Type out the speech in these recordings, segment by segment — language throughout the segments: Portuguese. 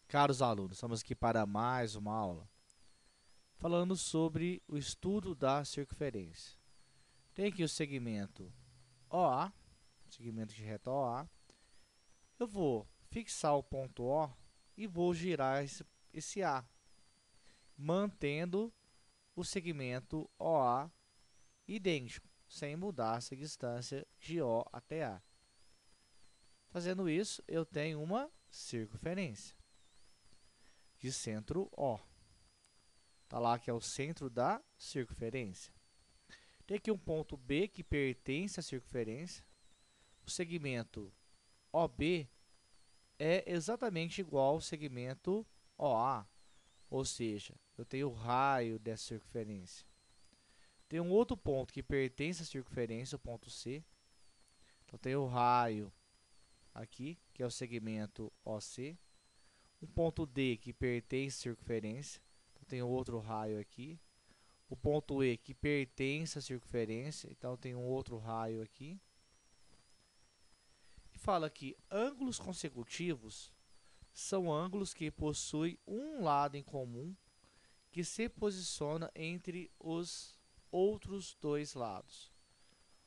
Caros alunos, estamos aqui para mais uma aula, falando sobre o estudo da circunferência. Tem aqui o segmento OA, segmento de reta OA. Eu vou fixar o ponto O e vou girar esse A, mantendo o segmento OA idêntico, sem mudar essa distância de O até A. Fazendo isso, eu tenho uma circunferência de centro O. Está lá que é o centro da circunferência. Tem aqui um ponto B que pertence à circunferência. O segmento OB é exatamente igual ao segmento OA, ou seja, eu tenho o raio dessa circunferência. Tem um outro ponto que pertence à circunferência, o ponto C. Então, tenho o raio aqui, que é o segmento OC. Um ponto D que pertence à circunferência. Então, tenho outro raio aqui. O ponto E que pertence à circunferência, então tem um outro raio aqui. E fala que ângulos consecutivos são ângulos que possuem um lado em comum que se posiciona entre os outros dois lados.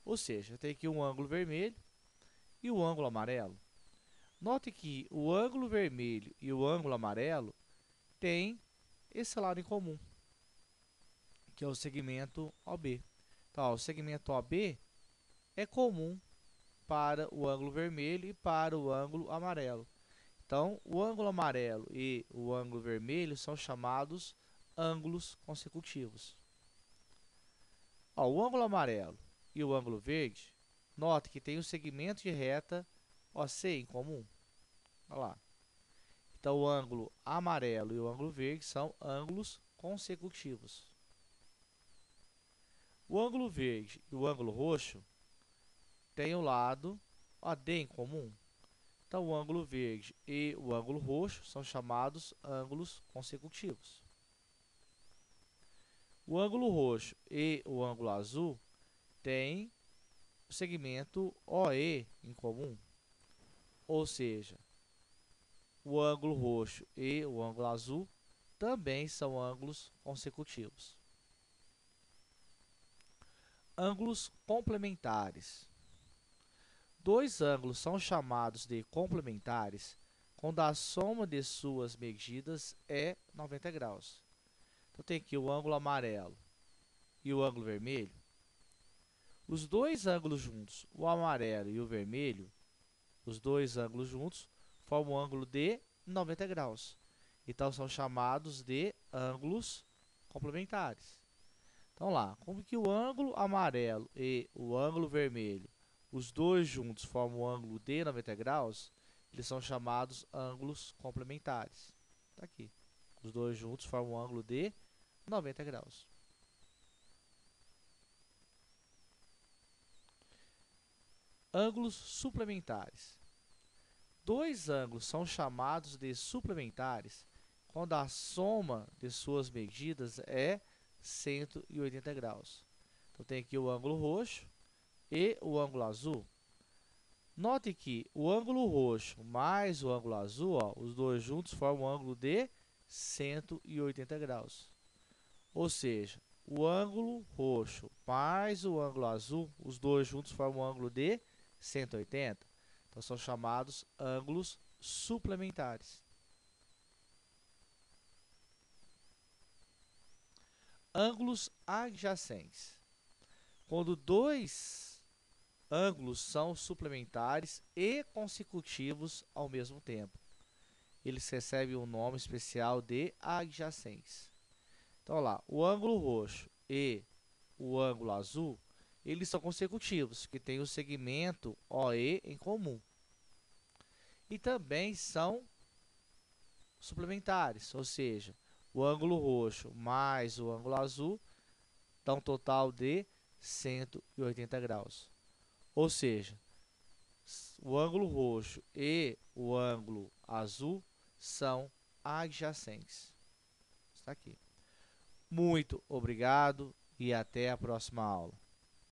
Ou seja, tem aqui um ângulo vermelho e o ângulo amarelo. Note que o ângulo vermelho e o ângulo amarelo têm esse lado em comum, que é o segmento OB. Então, o segmento OB é comum para o ângulo vermelho e para o ângulo amarelo. Então, o ângulo amarelo e o ângulo vermelho são chamados ângulos consecutivos. O ângulo amarelo e o ângulo verde, note que tem o segmento de reta OC em comum. Olha lá. Então, o ângulo amarelo e o ângulo verde são ângulos consecutivos. O ângulo verde e o ângulo roxo têm o lado AD em comum. Então, o ângulo verde e o ângulo roxo são chamados ângulos consecutivos. O ângulo roxo e o ângulo azul têm o segmento OE em comum. Ou seja, o ângulo roxo e o ângulo azul também são ângulos consecutivos. Ângulos complementares. Dois ângulos são chamados de complementares quando a soma de suas medidas é 90 graus. Então, tem aqui o ângulo amarelo e o ângulo vermelho. Os dois ângulos juntos, o amarelo e o vermelho, os dois ângulos juntos, formam um ângulo de 90 graus. Então, são chamados de ângulos complementares. Então, lá, como que o ângulo amarelo e o ângulo vermelho, os dois juntos formam um ângulo de 90 graus, eles são chamados ângulos complementares. Está aqui. Os dois juntos formam um ângulo de 90 graus. Ângulos suplementares. Dois ângulos são chamados de suplementares quando a soma de suas medidas é 180 graus. Então, tem aqui o ângulo roxo e o ângulo azul. Note que o ângulo roxo mais o ângulo azul, os dois juntos formam um ângulo de 180 graus. Ou seja, o ângulo roxo mais o ângulo azul, os dois juntos formam um ângulo de 180. Então, são chamados ângulos suplementares. Ângulos adjacentes. Quando dois ângulos são suplementares e consecutivos ao mesmo tempo, eles recebem um nome especial de adjacentes. Então, olha lá, o ângulo roxo e o ângulo azul, eles são consecutivos, que têm o segmento OE em comum. E também são suplementares, ou seja, o ângulo roxo mais o ângulo azul dá um total de 180 graus. Ou seja, o ângulo roxo e o ângulo azul são adjacentes. Está aqui. Muito obrigado e até a próxima aula.